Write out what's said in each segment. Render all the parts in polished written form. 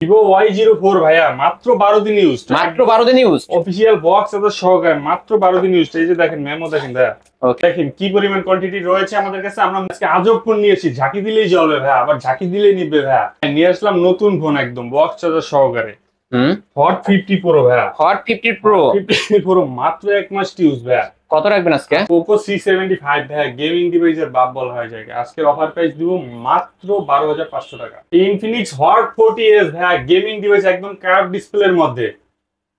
Vivo Y04 ভাইয়া মাত্র 12 দিন ইউজ, মাত্র 12 দিন ইউজ, অফিশিয়াল বক্স এত সহকারে মাত্র 12 দিন ইউজ। এই যে দেখেন মেমো দেখেন ভাইয়া, ওকে দেখেন কি পরিমাণ কোয়ান্টিটি রয়েছে আমাদের কাছে। আমরা আজকে আজব ফোন নিয়েছি, ঝাঁকি দিলেই জ্বলবে ভাইয়া, আবার ঝাঁকি দিলেই নিবে ভাইয়া। নিয়ে আসলাম নতুন ফোন একদম বক্স চার্জার সহকারে, হট 50 প্রো ভাইয়া। হট 50 প্রো 50 প্রো মাত্র এক মাস ইউজ ভাইয়া। কত রাখবেন আজকে? পোকো C75 ভাইয়া, গেমিং ডিভাইসের বাপ বলা হয় যায়। আজকের অফার প্রাইস দিব মাত্র 12,500 টাকা। ইনফিনিক্স হট 40s ভাইয়া, গেমিং ডিভাইস একদম কার্ভ ডিসপ্লের মধ্যে,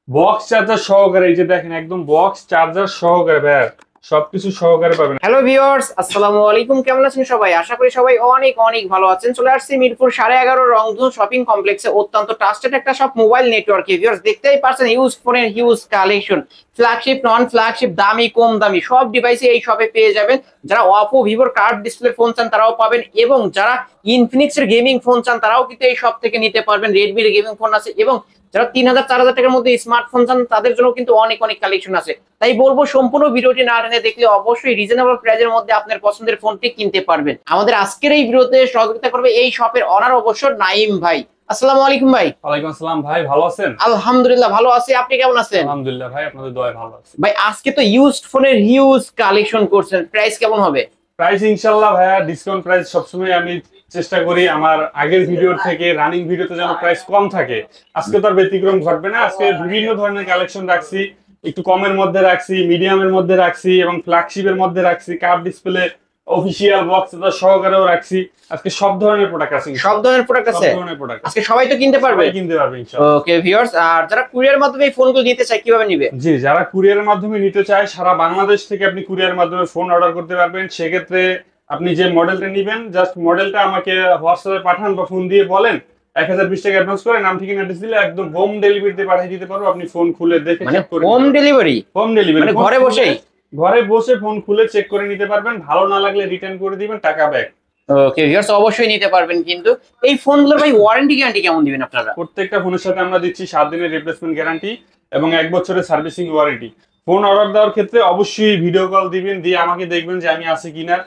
বক্স চার্জার সহকারে। এই যে দেখেন একদম বক্স চার্জার সহকারে ভাইয়া, সবকিছু সহকারে পাবেন। হ্যালো ভিউয়ার্স, আসসালামু আলাইকুম। কেমন আছেন সবাই? আশা করি সবাই অনেক অনেক ভালো আছেন। চলে আসছি মিরপুর 11:30 রংধনু শপিং কমপ্লেক্সে, অত্যন্ত ট্রাস্টেড একটা সব মোবাইল নেটওয়ার্কে। ভিউয়ার্স দেখতেই পারছেন ইউজ ফোনের হিউজ কালেকশন, ফ্ল্যাগশিপ নন ফ্ল্যাগশিপ, দামি কম দামি সব ডিভাইসে এই শপে পেয়ে যাবেন। যারা অপো ভিভোর কার্ভ ডিসপ্লে ফোন চান তারাও পাবেন, এবং যারা ইনফিনিক্স এর গেমিং ফোন চান তারাও কিন্তু এই শপ থেকে নিতে পারবেন। রেডমির গেমিং ফোন আছে, এবং যারা 3000-4000 টাকার মধ্যে স্মার্টফোন চান তাদের জন্য কিন্তু অনেক অনেক কালেকশন আছে। তাই বলবো সম্পূর্ণ ভিডিওটি না টেনে দেখলে অবশ্যই রিজনেবল প্রাইসের মধ্যে আপনার পছন্দের ফোনটি কিনতে পারবেন। আমাদের আজকের এই ভিডিওতে সহযোগিতা করবে এই শপের অনার অবশ্য নাইম ভাই। আসসালামু আলাইকুম ভাই। ওয়ালাইকুম আসসালাম ভাই, ভালো আছেন? আলহামদুলিল্লাহ ভালো আছি, আপনি কেমন আছেন? আলহামদুলিল্লাহ ভাই, আপনাদের দয়ায় ভালো আছি ভাই। আজকে তো ইউজড ফোনের হিউজ কালেকশন করছেন, প্রাইস কেমন হবে? প্রাইস ইনশাআল্লাহ ভাইয়া ডিসকাউন্ট প্রাইস সবসময় আমি চেষ্টা করি আমার আগের ভিডিওর থেকে রানিং ভিডিওতে যেন প্রাইস কম থাকে। আজকে তো আর ব্যতিক্রম ঘটবে না। আজকে বিভিন্ন ধরনের কালেকশন রাখছি, একটু কমের মধ্যে রাখছি, মিডিয়ামের মধ্যে রাখছি, এবং ফ্ল্যাগশিপের মধ্যে রাখছি, কার্ভ ডিসপ্লে অফিশিয়াল বক্স সহকারেও রাখছি। আজকে সব ধরনের প্রোডাক্ট আছে, সব ধরনের প্রোডাক্ট আছে, সব ধরনের প্রোডাক্ট আজকে সবাই তো কিনতে পারবে, কিনতে পারবে ইনশাআল্লাহ। ওকে ভিউয়ার্স, আর যারা কুরিয়ার মাধ্যমে এই ফোনগুলো নিতে চায় কিভাবে নিবে? জি, যারা কুরিয়ারের মাধ্যমে নিতে চায় সারা বাংলাদেশ থেকে আপনি কুরিয়ারের মাধ্যমে ফোন অর্ডার করতে পারবেন। সেক্ষেত্রে আপনি যে মডেলটা নেবেন জাস্ট মডেলটা আমাকে হোয়াটসঅ্যাপে পাঠান বা ফোন দিয়ে বলেন, 1020 টাকা অ্যাডভান্স করে নাম ঠিকানা অ্যাড্রেস দিলে একদম হোম ডেলিভারিতে পাঠিয়ে দিতে পারবো। আপনি ফোন খুলে দেখে চেক করে হোম ডেলিভারি, হোম ডেলিভারি মানে ঘরে বসে ফোন খুলে চেক করে নিতে পারবেন। ভালো না লাগলে রিটার্ন করে দিবেন, টাকা ব্যাক। ওকে ভিউয়ার্স, অবশ্যই নিতে পারবেন। কিন্তু এই ফোনগুলোর ভাই ওয়ারেন্টি গ্যারান্টি কেমন দিবেন আপনারা? প্রত্যেকটা ফোনের সাথে আমরা দিচ্ছি 7 দিনের রিপ্লেসমেন্ট গ্যারান্টি এবং 1 বছরের সার্ভিসিং ওয়ারেন্টি। ফোন অর্ডার দেওয়ার ক্ষেত্রে অবশ্যই ভিডিও কল দিবেন, দিয়ে আমাকে দেখবেন যে আমি আছি কিনা,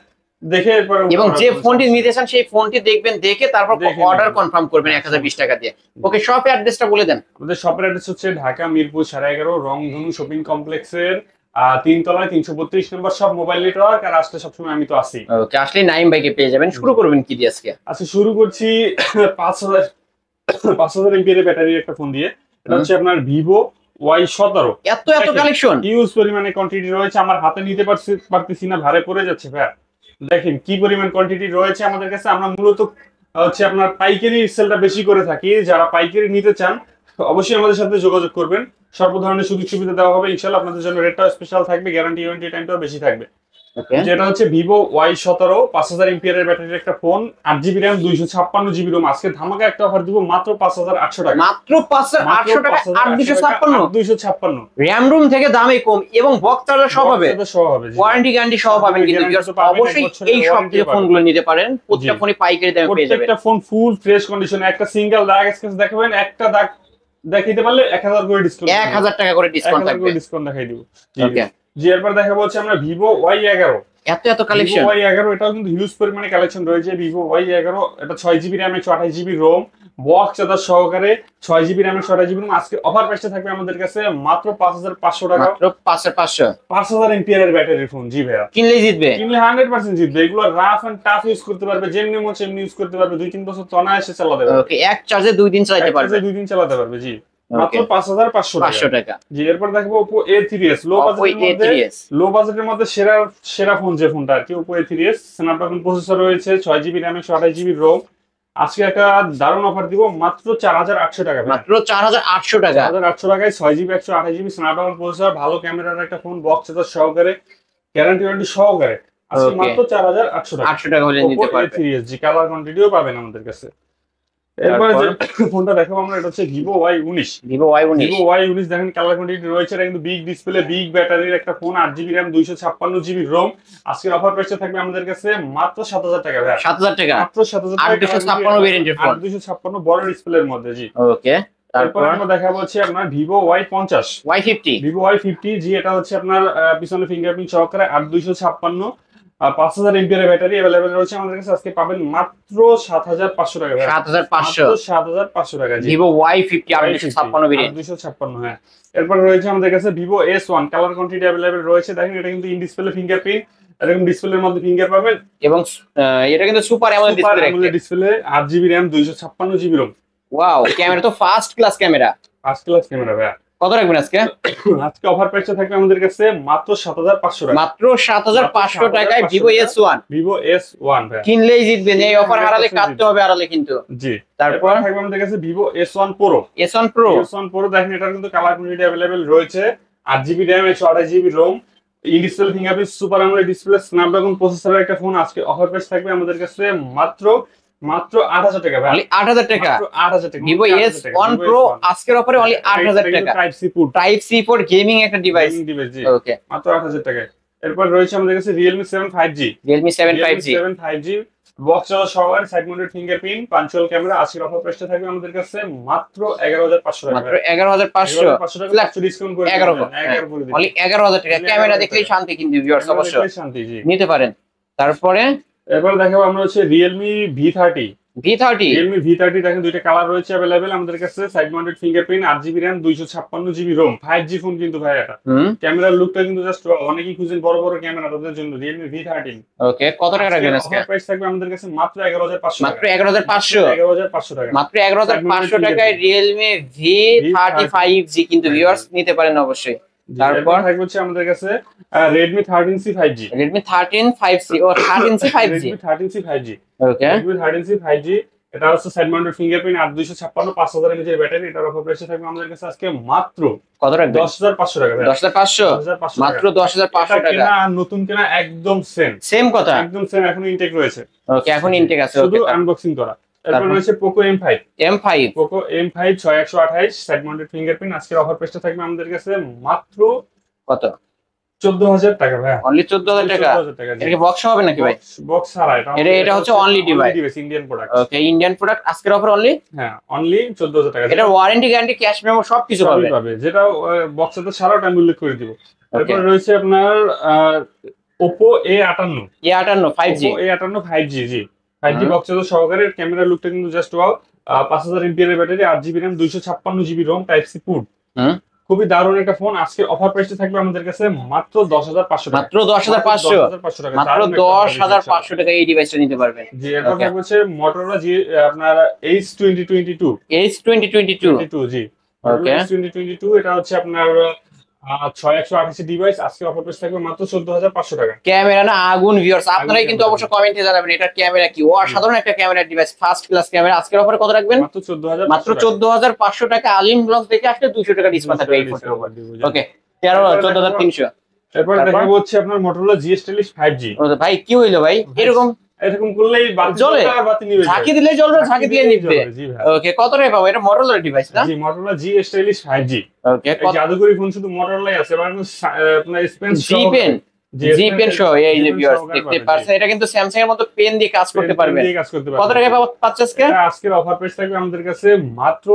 দেখে এরপর এবং যে ফোনটি নিতে চান সেই ফোনটি দেখবেন, দেখে তারপর অর্ডার কনফার্ম করবেন 1020 টাকা দিয়ে। ওকে, শপের অ্যাড্রেসটা বলে দেন। আমাদের শপের অ্যাড্রেস হচ্ছে ঢাকা মিরপুর 11:30 রংধনু শপিং কমপ্লেক্সের 3 তলায় 332 নম্বর সব মোবাইল নেটওয়ার্ক। আর আসলে সবসময় আমি তো আছি। ওকে, আসলে নাইম ভাইকে পেয়ে যাবেন। শুরু করবেন কি দিয়ে আজকে? আচ্ছা, শুরু করছি 5000 এমপিএর ব্যাটারির একটা ফোন দিয়ে। এটা হচ্ছে আপনার ভিভো Y17। এত কালেকশন, ইউজ পরিমাণে কোয়ান্টিটি রয়েছে, আমার হাতে নিতে পারতেছি না, ভারে পড়ে যাচ্ছে ভাই। দেখেন কি পরিমাণ কোয়ান্টিটি রয়েছে আমাদের কাছে। আমরা মূলত হচ্ছে আপনার পাইকারি সেলটা বেশি করে থাকি। যারা পাইকারি নিতে চান অবশ্যই আমাদের সাথে যোগাযোগ করবেন, সর্ব ধরনের সুযোগ সুবিধা দেওয়া হবে ইনশাআল্লাহ। আপনাদের জন্য রেটটাও স্পেশাল থাকবে, গ্যারান্টি ওয়ারেন্টি টাইমটাও বেশি থাকবে। যেটা হচ্ছে ভিভো Y17 5000 এমপিআর ব্যাটারির একটা phone, 8GB RAM 256GB Rome. আজকে ধামাকা একটা অফার দিব মাত্র 5800 টাকা, মাত্র 5800 টাকা 256 RAM রুম থেকে দামে কম, এবং বক্স চার্জার সহ হবে, ওয়ারেন্টি গ্যারান্টি সহ পাবেন। কিন্তু অবশ্যই এই সব থেকে ফোনগুলো নিতে পারেন, প্রত্যেকটা ফোনই পাইকারি দামে পেয়ে যাবেন। প্রত্যেকটা ফোন ফুল ফ্রেশ কন্ডিশনে, একটা সিঙ্গেল দাগ স্কেচ দেখাবেন, একটা দাগ দেখাইতে পারলে 1000 করে ডিসকাউন্ট, 1000 টাকা করে ডিসকাউন্ট থাকবে, ডিসকাউন্ট দেখাই দিব। ওকে জি, এরপর দেখাবো হচ্ছে আমরা ভিভো Y11। এত কালেকশন, ভিভো Y11 এটাও কিন্তু হিউজ পরিমাণে কালেকশন রয়েছে। ভিভো Y11 এটা 6GB RAM 128GB ROM, box charger সহকারে, 6GB RAM 128GB ROM। আজকে অফার প্রাইসটা থাকবে আমাদের কাছে মাত্র 5500 টাকা, মাত্র 5500। 5000 এমপিআর এর ব্যাটারির ফোন। জি ভাইয়া, কিনলে জিতবে, কিনলে 100% জিতবে। এগুলো রাফ এন্ড টাফ ইউজ করতে পারবে, যেমনি মন সেমনি ইউজ করতে পারবে, 2-3 বছর তো অনায়াসে চালাতে পারবে। ওকে, এক চার্জে 2 দিন চালাতে পারবে, 2 দিন চালাতে পারবে। জি, মাত্র 5500 টাকা। জি, এরপর দেখবো Oppo A3s। লো বাজেটের মধ্যে সেরা ফোন যে ফোনটা আর কি, Oppo A3s। স্ন্যাপড্রাগন প্রসেসর রয়েছে, 6GB RAM 128GB ROM। আজকে একটা দারুণ অফার দিব মাত্র 4800 টাকা, মাত্র 4800 টাকা। 4800 টাকায় 6GB 128GB স্ন্যাপড্রাগন প্রসেসর, ভালো ক্যামেরার একটা ফোন, বক্স চার্জার সহকারে, গ্যারান্টি ওয়ারেন্টি সহকারে। আজকে মাত্র 4800 টাকা, 800 টাকা হলে নিতে পারবেন। A3s জি, কালার কোয়ান্টিটিও পাবেন আমাদের কাছে। এরপরে যে ফোনটা দেখাবো আমরা, এটা হচ্ছে ভিভো Y19। ভিভো Y19 দেখেন কালার কোয়ান্টিটি রয়েছে, এটা কিন্তু বিগ ডিসপ্লে, বিগ ব্যাটারির একটা phone, 8GB RAM 256GB ROM। আজকের অফার প্রাইসটা থাকবে আমাদের কাছে মাত্র 7000 টাকা ভাই, 7000 টাকা, মাত্র 7000 টাকা, 856 ভেরিয়েন্টের ফোন, 856 বড় ডিসপ্লের মধ্যে। জি, ওকে। তারপর আমরা দেখাবো হচ্ছে আপনার ভিভো Y50। ভিভো Y50 জি, এটা হচ্ছে আপনার পিছনে ফিঙ্গারপ্রিন্ট সহকারে, 8256 5000 এমপিআর ব্যাটারি अवेलेबल রয়েছে আমাদের কাছে। আজকে পাবেন মাত্র 7500 টাকা। 7500 7500 টাকা জি। Vivo Y50 256 ভেরিয়েন্ট 256 হ্যাঁ। এরপর রয়েছে আমাদের কাছে Vivo S1 colour quantity available রয়েছে। দেখেন এটা কিন্তু ইন ডিসপ্লে ফিঙ্গারপ্রিন্ট, এরকম ডিসপ্লের মধ্যে ফিঙ্গার পাবেন এবং এটা কিন্তু সুপার অ্যামোলেড ডিসপ্লে রাখছে। Display 8GB RAM 256GB ROM। Wow, camera তো first class camera. First class camera ভাই। কত রাখবেন আজকে? আজকে অফার প্রাইসে থাকবে আমাদের কাছে মাত্র 7500 টাকা। মাত্র 7500 টাকায় Vivo S1। Vivo S1 ভাই কিনলেই জিতবেন, এই অফার হারালে কাটতে হবে হারালে কিন্তু। জি। তারপর থাকবে আমাদের কাছে Vivo S1 Pro। S1 Pro দেখেন এটার কিন্তু কালার কোয়ান্টিটি अवेलेबल রয়েছে। 8GB RAM 128GB ROM, in display fingerprint, super AMOLED display, Snapdragon প্রসেসরের একটা ফোন। আজকে অফার প্রাইস থাকবে আমাদের কাছে মাত্র 8000 টাকা ভাই। 8000 টাকা। 8000 টাকা। Vivo S1 Pro আজকের অফারে অনলি 8000 টাকা। টাইপ সি পোর্ট গেমিং একটা ডিভাইস। ওকে, মাত্র 8000 টাকায়। এরপর রয়েছে আমাদের কাছে Realme 7 5G। Realme 7 5G box সহকারে side mounted fingerprint, punctual camera. আজকের অফার প্রাইসটা থাকবে আমাদের কাছে মাত্র 11500 টাকা। মাত্র 11500 টাকা ডিসকাউন্ট করে 11 করে দিন। অনলি 11000 টাকা। ক্যামেরা দেখলেই শান্তি কিন্তু ভিউয়ার্স অবশ্যই শান্তি জি নিতে পারেন। তারপরে এরপর দেখাবো আমরা হচ্ছে Realme V30। Realme V30 দেখেন দুইটা কালার রয়েছে अवेलेबल আমাদের কাছে। Side mounted fingerprint, 8GB RAM 256GB ROM, 5G phone কিন্তু ভাই এটা। ক্যামেরার লুকটা কিন্তু জাস্ট অনেকেই খুঁজেন বড় বড় ক্যামেরা, তাদের জন্য Realme V30। ওকে, কত টাকা রাখবেন আজকে? প্রাইস থাকবে আমাদের কাছে মাত্র 11500 মাত্র 11500 টাকা। মাত্র 11500 টাকায় Realme V30 5G কিন্তু ভিউয়ার্স নিতে পারেন অবশ্যই। তারপর থাকবে হচ্ছে আমাদের কাছে Redmi 13C 5G। Redmi 13 5C ও 13C 5G। Redmi 13C 5G। ওকে, Redmi 13C 5G এটা হচ্ছে side mounted fingerprint, 8256 5000 mAh battery. এটার অফার প্রাইসে থাকবে আমাদের কাছে আজকে মাত্র কত রাখবেন? 10500 টাকা। 10500 মাত্র 10500 টাকা। কেনা আর নতুন কেনা একদম সেম কথা, একদম সেম। এখন ইনটেক রয়েছে। ওকে, এখন ইনটেক আছে। শুধু আনবক্সিং করা। এরপর রয়েছে Poco M5। Poco M5 6128 side mounted fingerprint. আজকের অফার প্রাইসটা থাকবে আমাদের কাছে মাত্র কত? 14000 টাকা ভাই। অনলি 14000 টাকা। এটা কি বক্স হবে নাকি ভাই? বক্স ছাড়া এটা হচ্ছে অনলি ডিভাইস, ইন্ডিয়ান প্রোডাক্ট। ওকে, ইন্ডিয়ান প্রোডাক্ট। আজকের অফার অনলি হ্যাঁ অনলি 14000 টাকা। এটা ওয়ারেন্টি গ্যারান্টি ক্যাশ মেমো সবকিছু পাবে, যেটা বক্সে তো ছাড়াটা আমি উল্লেখ করে দিব। তারপর রয়েছে আপনার Oppo A58 5G। A58 5G জি। 5G বক্সে তো সহকারে ক্যামেরা লুকটা কিন্তু just wow. 5000 mAh battery, 8GB RAM 256GB ROM, type C port. খুবই দারুণ একটা ফোন। আজকে অফার প্রাইসটা থাকবে আমাদের কাছে মাত্র 10500 টাকা। মাত্র 10500 টাকা। মাত্র 10500 টাকা এই ডিভাইসটা নিতে পারবেন জি। এরপর থাকবে হচ্ছে Motorola G আপনার H2022 জি। ওকে, H2022 এটা হচ্ছে আপনার 6128 ডিভাইস। আজকে অফার প্রাইস থাকবে মাত্র 14500 টাকা। ক্যামেরা না আগুন ভিউয়ার্স, আপনারাই কিন্তু অবশ্যই কমেন্টে জানাবেন এটা ক্যামেরা কি। অসাধারণ একটা camera device, first class camera. আজকের অফারে কত রাখবেন? মাত্র 14500 টাকা। আলিম ব্লগস দেখে আসলে 200 টাকা ডিসকাউন্ট থাকবে এই ফোনের উপর। ওকে, 14300। এরপর দেখাবো হচ্ছে আপনার Motorola GS40 5G। ভাই কি হইলো ভাই? এরকম করলেই জ্বলে, ঝাঁকি দিলে জ্বলবে, ঝাঁকি দিয়ে নিবে। ওকে, কত টাকা পাবো? এটা Motorola ডিভাইস না? জি, Motorola GS40 5G। ওকে, জাদুকরি ফোন শুধু Motorola আছে, আপনার জি পেন সহ এই যে ভিউয়ার্স দেখতে পাচ্ছেন, এটা কিন্তু স্যামসাং এর মতো পেন দিয়ে কাজ করতে পারবেন। কত টাকা পাচ্ছেন আজকে? আজকের অফার প্রাইস থাকবে আমাদের কাছে মাত্র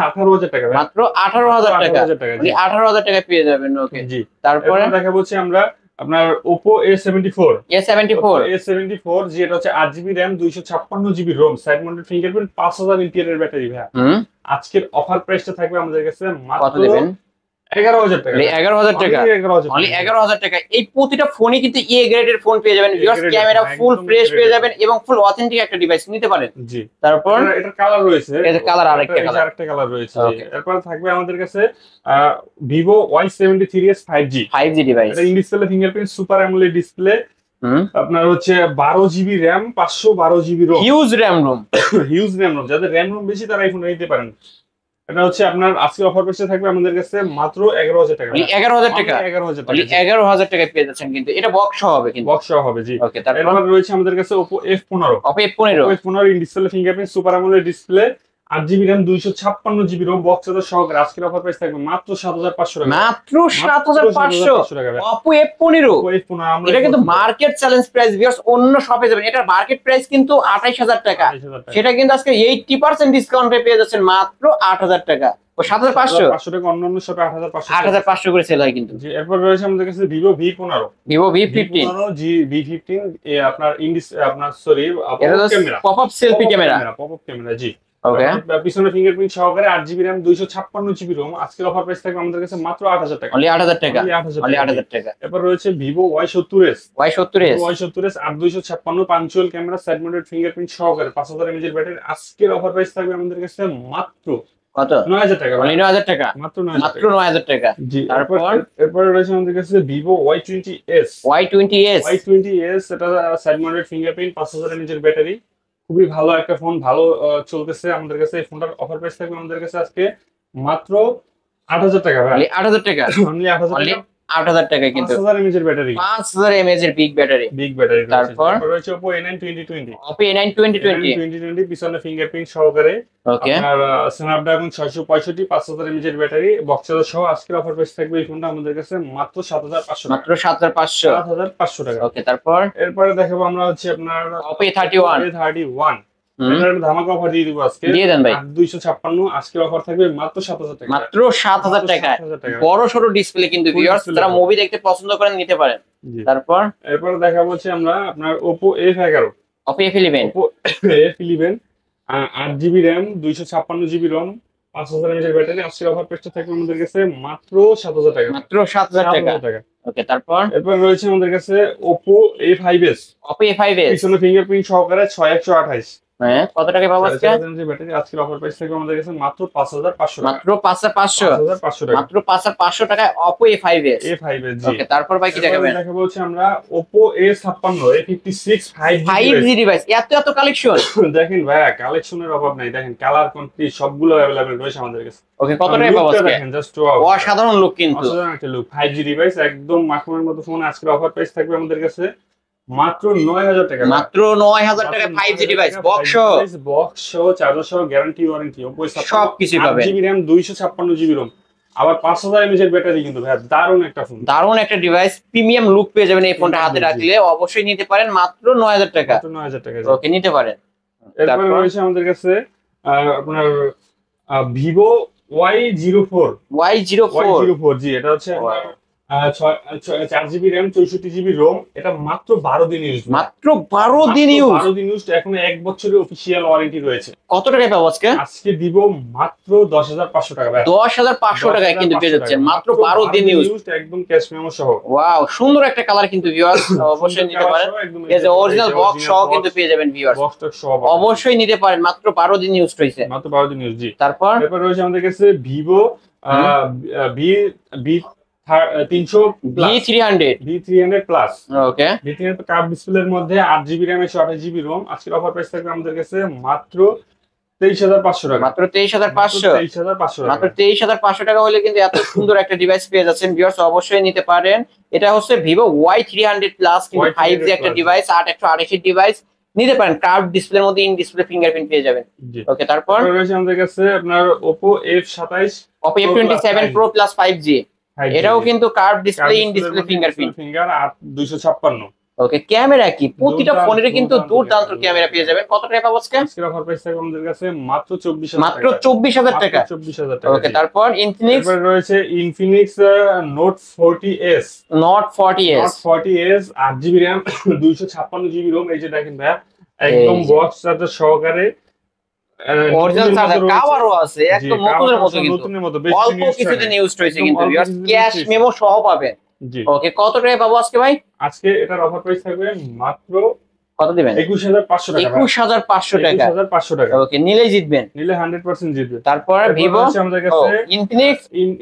18000 টাকা। মাত্র 18000 টাকা। মানে 18000 টাকা পেয়ে যাবেন। ওকে জি। তারপরে দেখাবো হচ্ছে আমরা আপনার Oppo A74 জি। এটা হচ্ছে 8GB RAM 256GB ROM, side mounted fingerprint, 5000 mAh battery ভাই। আজকের অফার প্রাইসটা থাকবে আমাদের কাছে মাত্র 11000 টাকা। 11000 টাকা। অনলি 11000 টাকা। এই প্রতিটা ফোনই কিন্তু এ গ্রেডের ফোন পেয়ে যাবেন ভিউয়ার্স। ক্যামেরা ফুল ফ্রেশ পেয়ে যাবেন এবং ফুল অথেন্টিক একটা ডিভাইস নিতে পারেন জি। তারপর এটার কালার রয়েছে, এর কালার আরেকটা কালার রয়েছে। এরপর থাকবে আমাদের কাছে Vivo Y73s 5G ডিভাইস। এটা in display fingerprint, super AMOLED display. আপনার হচ্ছে 12GB RAM 512GB ROM, huge RAM ROM। যাদের RAM ROM বেশি তারা এই ফোনটা নিতে পারেন। এটা হচ্ছে আপনার আজকে অফার প্রাইসে থাকবে আমাদের কাছে মাত্র 11000 টাকা। 11000 টাকা। 11000 টাকায় পেয়ে যাচ্ছেন কিন্তু এটা বক্স হবে, কিন্তু বক্স হবে জি। ওকে, তারপর রয়েছে আমাদের কাছে Oppo F15 in display fingerprint, super AMOLED display, 8 GB RAM 256 GB ROM box charger সহকারে আজকের অফার প্রাইস থাকবে মাত্র 7500 টাকা। মাত্র 7500 টাকা। Oppo F15 আমরা এটা কিন্তু মার্কেট চ্যালেঞ্জ প্রাইস ভিউয়ার্স, অন্য শপে যাবেন এটা মার্কেট প্রাইস কিন্তু 28000 টাকা, সেটা কিন্তু আজকে 80% ডিসকাউন্টে পেয়ে যাচ্ছেন মাত্র 8000 টাকা ও 7500 টাকা। অন্যান্য শপে 8500 8500 করে সেল হয় কিন্তু। জি, এরপর রয়েছে আমাদের কাছে Vivo V15 V15 আপনার সরি এটা পপআপ সেলফি ক্যামেরা। জি ওকে, পিছনে ফিঙ্গারপ্রিন্ট সহকারে 8 জিবি র্যাম 256 জিবি রোম আজকের অফার প্রাইস থাকবে আমাদের কাছে মাত্র 8000 টাকা। অনলি 8000 টাকা, অনলি 8000 8000 টাকা। এরপর রয়েছে Vivo Y70s Y70s 8256 punctual camera side mounted fingerprint সহকারে 5000 mAh এর ব্যাটারি আজকের অফার প্রাইস থাকবে আমাদের কাছে মাত্র কত? 9000 টাকা। অনলি 9000 টাকা, মাত্র মাত্র 9000 টাকা। জি, তারপর এরপর রয়েছে আমাদের কাছে Vivo Y20s এটা সাইড মাউন্টেড ফিঙ্গারপ্রিন্ট 5000 mAh এর ব্যাটারি, খুবই ভালো একটা ফোন, ভালো চলতেছে আমাদের কাছে। এই ফোনটার অফার প্রাইস থাকবে আমাদের কাছে আজকে মাত্র 8000 টাকা ভাই। অনলি 8000 টাকা, অনলি 8000 অনলি টাকা। 8000 টাকা কিন্তু 5000 mAh এর ব্যাটারি, 5000 mAh এর বিগ ব্যাটারি। তারপর রয়েছে Oppo A9 2020 Oppo A9 2020 পিছনে ফিঙ্গারপ্রিন্ট সহকারে ওকে, আপনার স্ন্যাপড্রাগন 665 5000 mAh এর ব্যাটারি বক্স চার্জার সহ আজকের অফার প্রাইস থাকবে এই ফোনটা আমাদের কাছে মাত্র 7500 মাত্র 7500 টাকা। ওকে, তারপর এরপরে দেখাবো আমরা হচ্ছে আপনার Oppo A31 এটার ধামাকা অফার দিয়ে দিব আজকে। দিয়ে দেন ভাই। 256 আজকের অফার থাকবে মাত্র 7000 টাকা। মাত্র 7000 টাকায় 7000 টাকা। বড় সরো ডিসপ্লে কিন্তু ভিউয়ার্স, display যারা হবে। মুভি দেখতে পছন্দ করেন নিতে পারেন। জি। তারপর এরপর দেখাবো হচ্ছে আমরা আপনার Oppo F11 Oppo F11 8 GB RAM 256 GB ROM 5000 mAh এর ব্যাটারি আজকের অফার প্রাইসটা থাকবে আমাদের কাছে মাত্র 7000 টাকা। মাত্র 7000 টাকা। ওকে, তারপর এরপর রয়েছে আমাদের কাছে Oppo A5s Oppo A5s পিছনে ফিঙ্গারপ্রিন্ট সহকারে 6128 হ্যাঁ, কত টাকায় পাবো আজকে? ব্যাটারি আজকের অফার প্রাইস থাকবে আমাদের কাছে মাত্র 5500 টাকা। মাত্র 5500 টাকা। মাত্র 5500 টাকায় Oppo A5s। A5s জি। ওকে, তারপর ভাই কি দেখাবেন? দেখাবো হচ্ছে আমরা Oppo A56 A56 5G device, এত কালেকশন। দেখেন ভাইয়া, কালেকশনের অভাব নাই, দেখেন কালার কোয়ান্টিটি সবগুলো अवेलेबल রয়েছে আমাদের কাছে। ওকে, কত টাকায় পাবো আজকে? দেখেন জাস্ট অসাধারণ লুক কিন্তু, অসাধারণ একটা লুক। 5G ডিভাইস একদম মাখনের মতো ফোন আজকের অফার প্রাইস থাকবে আমাদের কাছে মাত্র 9000 টাকা। মাত্র 9000 টাকায় 5G ডিভাইস বক্স সহ চার্জার সহ গ্যারান্টি ওয়ারেন্টি Oppo সবকিছু পাবেন। 8 জিবি র্যাম 256 জিবি রোম আবার 5000 mAh এর ব্যাটারি কিন্তু ভাই দারুণ একটা ফোন, দারুণ একটা ডিভাইস, প্রিমিয়াম লুক পেয়ে যাবেন এই ফোনটা হাতে রাখলে। অবশ্যই নিতে পারেন মাত্র 9000 টাকা। মাত্র 9000 টাকা। ওকে, নিতে পারেন। এরপর রয়েছে আমাদের কাছে আপনার Vivo Y04 জি, এটা হচ্ছে আপনার 4 জিবি র্যাম 64 জিবি রোম, এটা মাত্র 12 দিন ইউজ, মাত্র 12 দিন ইউজ, 12 দিন ইউজ, এখনো 1 বছরের অফিশিয়াল ওয়ারেন্টি রয়েছে। কত টাকায় পাবো আজকে? আজকে দিব মাত্র 10500 টাকা ভাই। 10500 টাকায় কিন্তু পেয়ে যাচ্ছেন মাত্র 12 দিন ইউজ, একদম ক্যাশ মেমো সহ। ওয়াও, সুন্দর একটা কালার কিন্তু ভিউয়ার্স, অবশ্যই নিতে পারেন। এই যে অরিজিনাল বক্স সহ কিন্তু পেয়ে যাবেন ভিউয়ার্স, বক্সটা সহ অবশ্যই নিতে পারেন। মাত্র 12 দিন ইউজ হইছে, মাত্র 12 দিন ইউজ জি। তারপর রয়েছে আমাদের কাছে Vivo V300 প্লাস। ওকে, V300 কার্ভ ডিসপ্লের মধ্যে 8 জিবি র্যাম 128 জিবি রোম আজকের অফার প্রাইস থাকবে আমাদের কাছে মাত্র 23500 টাকা। মাত্র 23500 মাত্র 23500 টাকা হলে কিন্তু এত সুন্দর একটা ডিভাইস পেয়ে যাচ্ছেন ভিউয়ার্স, অবশ্যই নিতে পারেন। এটা হচ্ছে Vivo Y300 প্লাস, কিন্তু 5G একটা ডিভাইস, 8128 ডিভাইস নিতে পারেন। কার্ভ ডিসপ্লের মধ্যে ইন ডিসপ্লে ফিঙ্গারপ্রিন্ট পেয়ে যাবেন। ওকে, তারপর রয়েছে আমাদের কাছে আপনার Oppo F27 Oppo F27 Pro Plus 5G, এটাও কিন্তু curve display in display fingerprint. 256। Okay, camera কি প্রতিটা ফোনের কিন্তু দুর্দান্ত ক্যামেরা পেয়ে যাবেন। কত টাকা পাবো আজকে? আজকের অফার প্রাইস থাকবে আমাদের কাছে মাত্র 24000 টাকা। মাত্র 24000 টাকা। 24000 টাকা। ওকে, তারপর Infinix রয়েছে Infinix Note 40s 8 GB RAM 256 GB ROM, এই যে দেখেন ভাই একদম বক্স চার্জার সহকারে, অরিজিনাল চার্জার কভারও আছে, একদম নতুনের মতো কিন্তু, অল্প কিছুদিন ইউজ হয়েছে কিন্তু ভিউয়ার্স, ক্যাশ মেমো সহ পাবেন। ওকে, কত টাকা পাবো আজকে ভাই? আজকে এটার অফার প্রাইস থাকবে মাত্র কত দিবেন? 21500 টাকা। 21500 টাকা। 21500 টাকা। ওকে, নিলেই জিতবেন, নিলে 100% জিতবে। তারপর Vivo আমাদের কাছে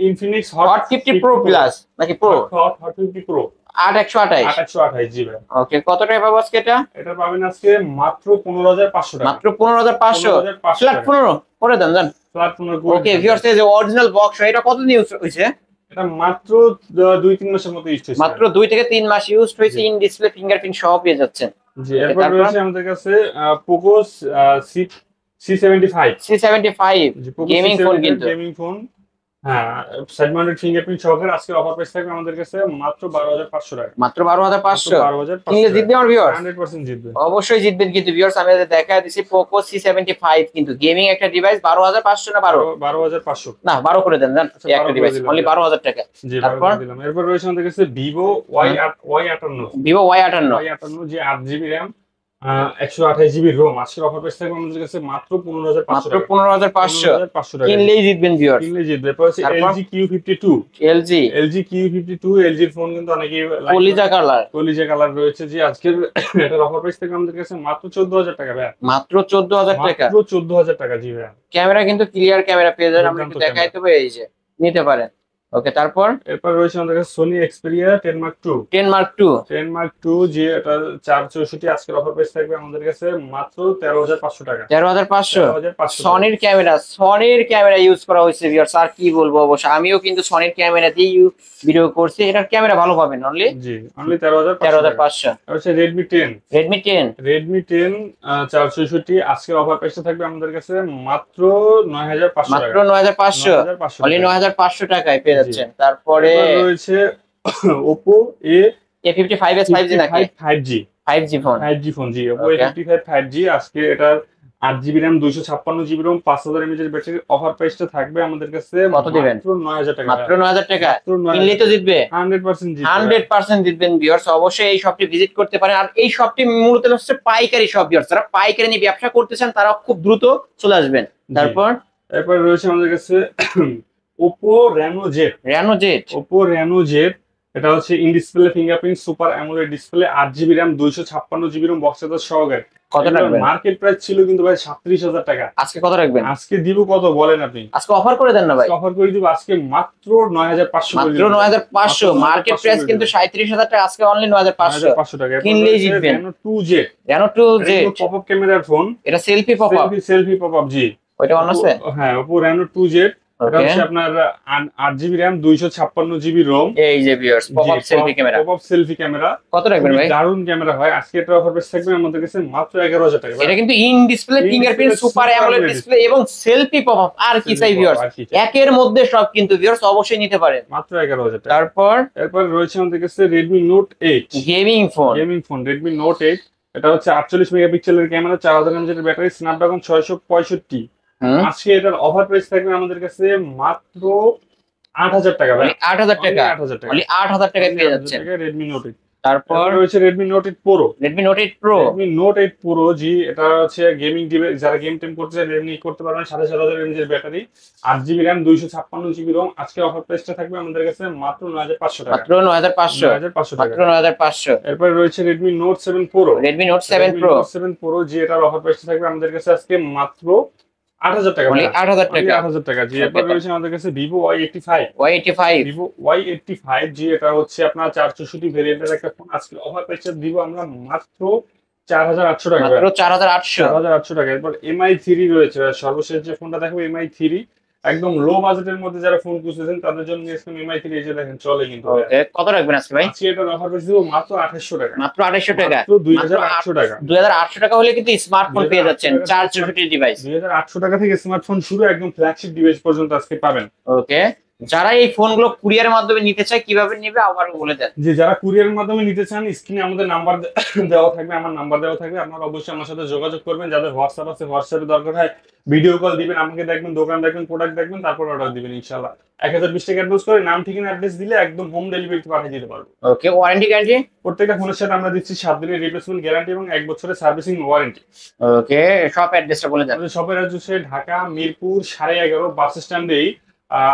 Infinix Hot 50 Pro Plus নাকি Pro? Hot 50 Pro 8128 জিবি। ওকে, কত টাকা পাবো আজকে এটা? এটা পাবেন আজকে মাত্র 15500 টাকা। মাত্র 15500 ফ্ল্যাট 15 করে দেন জান। ফ্ল্যাট 15 ওকে ভিউয়ার্স, এই যে অরিজিনাল বক্স, এটা কত দিন ইউজ হইছে? এটা মাত্র 2-3 মাসের মতো ইউজ হয়েছে, মাত্র 2 থেকে 3 মাস ইউজ হয়েছে, ইন ডিসপ্লে ফিঙ্গারপ্রিন্ট সহ পেয়ে যাচ্ছেন। জি। এরপর রয়েছে আমাদের কাছে Poco C75 C75 gaming phone কিন্তু গেমিং ফোন। হ্যাঁ, সাইড মাউন্টেড ফিঙ্গারপ্রিন্ট সহকারে আজকের অফার প্রাইস থাকবে আমাদের কাছে মাত্র 12,500 টাকা। মাত্র 12,500 কিনলে 12,500 জিতবে আমার ভিউয়ার্স, 100% জিতবে। অবশ্যই জিতবেন কিন্তু ভিউয়ার্স। আমি দেখায় দিছি পোকো C75 কিন্তু গেমিং একটা ডিভাইস 12,500 না 12,500 না 12 করে দেন জান, আচ্ছা, এই একটা 12 করে ডিভাইস দিলাম। অনলি 12,000 টাকা। জি, তারপর দিলাম। এরপর রয়েছে আমাদের কাছে Vivo Y58 Vivo Y58 Y58 যে 8GB RAM 128GB ROM। আজকের অফার প্রাইস থাকবে আমাদের কাছে মাত্র 15,500 মাত্র টাকা। 15,500 টাকা কিনলেই জিতবেন ভিউয়ার্স। কিনলে জিতবে। এরপর হচ্ছে তারপর LG Q52 LG Q52 LG এর ফোন কিন্তু অনেকেই কলিজা কালার, কলিজা কালার রয়েছে। যে আজকের এটার অফার প্রাইস থাকবে আমাদের কাছে মাত্র 14,000 টাকা ভাই। মাত্র 14,000 টাকা। মাত্র 14,000 টাকা। জি ভাই, ক্যামেরা কিন্তু ক্লিয়ার ক্যামেরা পেয়ে যাবেন, আমরা দুর্দান্ত একটু দেখাই দেবো, এই যে নিতে পারেন। ওকে, তারপর এরপর রয়েছে আমাদের কাছে Sony Xperia 10 Mark II 10 Mark II 10 Mark II যে এটা 464 আজকের অফার প্রাইস থাকবে আমাদের কাছে মাত্র 13,500 টাকা। 13,500 13,500 সনির ক্যামেরা ইউজ করা হয়েছে ভিউয়ার্স। আর কি বলবো, অবশ্য আমিও কিন্তু সনির ক্যামেরা দিয়ে ভিডিও করছি, এটার ক্যামেরা ভালো পাবেন অনলি জি, অনলি 13,500 13,500। আর হচ্ছে Redmi 10 464 আজকের অফার প্রাইসটা থাকবে আমাদের কাছে মাত্র 9,500 মাত্র টাকা। 9,500 অনলি 9,500 টাকায় পেয়ে যাচ্ছেন। তারপরে এরপর রয়েছে Oppo A55s 5G নাকি 5G 5G phone 5G phone. জি, Oppo Okay. A55 5G আজকে এটার 8GB RAM 256GB ROM 5000 mAh এর ব্যাটারি অফার প্রাইসটা থাকবে আমাদের কাছে কত দিবেন? মাত্র 9,000 টাকা। মাত্র 9,000 টাকা মাত্র 9,000 কিনলেই তো জিতবে, 100% জিতবে। 100% জিতবেন ভিউয়ার্স। অবশ্যই এই শপটি ভিজিট করতে পারেন। আর এই শপটি মূলত হচ্ছে পাইকারি শপ ভিউয়ার্স, যারা পাইকারি নিয়ে ব্যবসা করতে চান তারা খুব দ্রুত চলে আসবেন। তারপর এরপর রয়েছে আমাদের কাছে Oppo Reno Z Oppo Reno Z এটা হচ্ছে in display fingerprint super AMOLED display 8GB RAM 256GB ROM box charger সহকারে। কত রাখবেন? মার্কেট প্রাইস ছিল কিন্তু ভাই 37,000 টাকা। আজকে কত রাখবেন? আজকে দিব কত বলেন আপনি? আজকে অফার করে দেন না ভাই, অফার করে দিব আজকে মাত্র 9,500 মাত্র 9,500। মার্কেট প্রাইস কিন্তু 37,000 টাকা, আজকে অনলি 9,500 টাকা। কিনলেই জিতবেন। Reno 2Z Reno 2Z popup ক্যামেরার ফোন, এটা সেলফি সেলফি পপআপ। জি, ওইটা অন আছে। হ্যাঁ, Oppo Reno 2Z এটা হচ্ছে আপনার 8GB RAM 256GB ROM। এই যে viewers popup selfie camera, popup selfie camera কত রাখবেন ভাই? দারুণ ক্যামেরা হয়। আজকে এটা অফার প্রাইস থাকবে আমাদের কাছে মাত্র 11,000 টাকা। এটা কিন্তু in display fingerprint super AMOLED display এবং সেলফি পপআপ। আর কি চাই ভিউয়ার্স, একের মধ্যে সব কিন্তু ভিউয়ার্স অবশ্যই নিতে পারেন মাত্র 11,000 টাকা। এরপর রয়েছে আমাদের কাছে Redmi Note 8 gaming phone Redmi Note 8 এটা হচ্ছে 48 মেগাপিক্সেলের ক্যামেরা 4000 mAh এর ব্যাটারি স্ন্যাপড্রাগন 665। আজকে এটার অফার প্রাইস থাকবে আমাদের কাছে মাত্র 8,000 টাকা ভাই। 8,000 টাকা 8,000 টাকা অনলি 8,000 টাকায় পেয়ে যাচ্ছেন Redmi Note 8। তারপর রয়েছে Redmi Note 8 Pro Redmi Note 8 Pro জি, এটা হচ্ছে গেমিং ডিভাইস। যারা গেম টেম করতে চায় এমনি করতে পারবেন। 4,500 mAh এর battery 8GB RAM 256GB ROM। আজকে অফার প্রাইসটা থাকবে আমাদের কাছে মাত্র 9,500 টাকা। মাত্র 9,500 টাকা। মাত্র 9,500। এরপর রয়েছে Redmi Note 7 Pro জি, এটার অফার প্রাইসটা থাকবে আমাদের কাছে আজকে মাত্র 8,000 টাকা। 8,000 টাকা। জি, এরপর রয়েছে আমাদের কাছে Vivo Y85 জি, এটা হচ্ছে আপনার 464 ভেরিয়েন্টের একটা ফোন। আজকে অফার প্রাইসটা দিব আমরা মাত্র 4,800 টাকা। মাত্র 4,800 টাকা। এরপর MI3 রয়েছে, সর্বশেষ যে ফোনটা দেখো MI3 একদম লো বাজেটের মধ্যে যারা ফোন খুঁজতেছেন তাদের জন্য MI3 এই যে দেখেন চলে কিন্তু। ওকে, কত রাখবেন আজকে ভাই? আজকে এটার অফার প্রাইস দিব মাত্র 2,800 টাকা। মাত্র 2,800 টাকা। মাত্র 2,800 টাকা। 2,800 টাকা হলে কিন্তু স্মার্টফোন পেয়ে যাচ্ছেন 464 ডিভাইস। 2,800 টাকা থেকে স্মার্টফোন শুরু, একদম ফ্ল্যাগশিপ ডিভাইস পর্যন্ত আজকে পাবেন। ওকে, যারা এই ফোনগুলো কুরিয়ারের মাধ্যমে নিতে চায় কিভাবে নেবে আবারও বলে দেন। যে যারা কুরিয়ারের মাধ্যমে নিতে চান স্ক্রিনে আমাদের নাম্বার দেওয়া থাকবে, আমার নাম্বার দেওয়া থাকবে। আপনারা অবশ্যই আমার সাথে যোগাযোগ করবেন। যাদের হোয়াটসঅ্যাপ আছে হোয়াটসঅ্যাপে দরকার হয় ভিডিও কল দিবেন, আমাকে দেখবেন, দোকান দেখবেন, প্রোডাক্ট দেখবেন, তারপর অর্ডার দিবেন। ইনশাআল্লাহ 1020 টাকা অ্যাডভান্স করে নাম ঠিকানা অ্যাড্রেস দিলে একদম হোম ডেলিভারি পাঠিয়ে দিতে পারবো। ওকে, ওয়ারেন্টি গ্যারান্টি প্রত্যেকটা ফোনের সাথে আমরা দিচ্ছি 7 দিনের রিপ্লেসমেন্ট গ্যারান্টি এবং 1 বছরের সার্ভিসিং ওয়ারেন্টি। ওকে, শপ অ্যাড্রেসটা বলে দেন। আমাদের শপের অ্যাড্রেস হচ্ছে ঢাকা মিরপুর 11.5 বাস স্ট্যান্ডেই।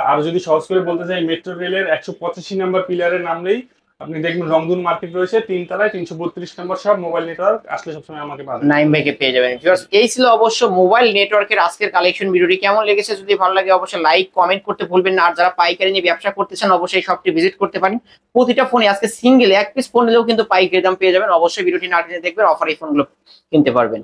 আর যদি সহজ করে বলতে চাই মেট্রো রেলের 185 নম্বর পিলারে নামলেই আপনি দেখবেন রংধুন মার্কেট রয়েছে 3 তলায় 332 নম্বর শপ মোবাইল নেটওয়ার্ক। আসলে সবসময় আমাকে পাবেন, নাইম ভাইকে পেয়ে যাবেন। ভিউয়ার্স, এই ছিল অবশ্য মোবাইল নেটওয়ার্কের আজকের কালেকশন। ভিডিওটি কেমন লেগেছে যদি ভালো লাগে অবশ্যই লাইক কমেন্ট করতে ভুলবেন না। আর যারা পাইকারি নিয়ে ব্যবসা করতে চান অবশ্যই শপটি ভিজিট করতে পারেন। প্রতিটা ফোনে আজকে সিঙ্গেল এক পিস ফোন নিলেও কিন্তু পাইকারি দাম পেয়ে যাবেন। অবশ্যই ভিডিওটি না টেনে দেখবেন, অফার এই ফোনগুলো কিনতে পারবেন।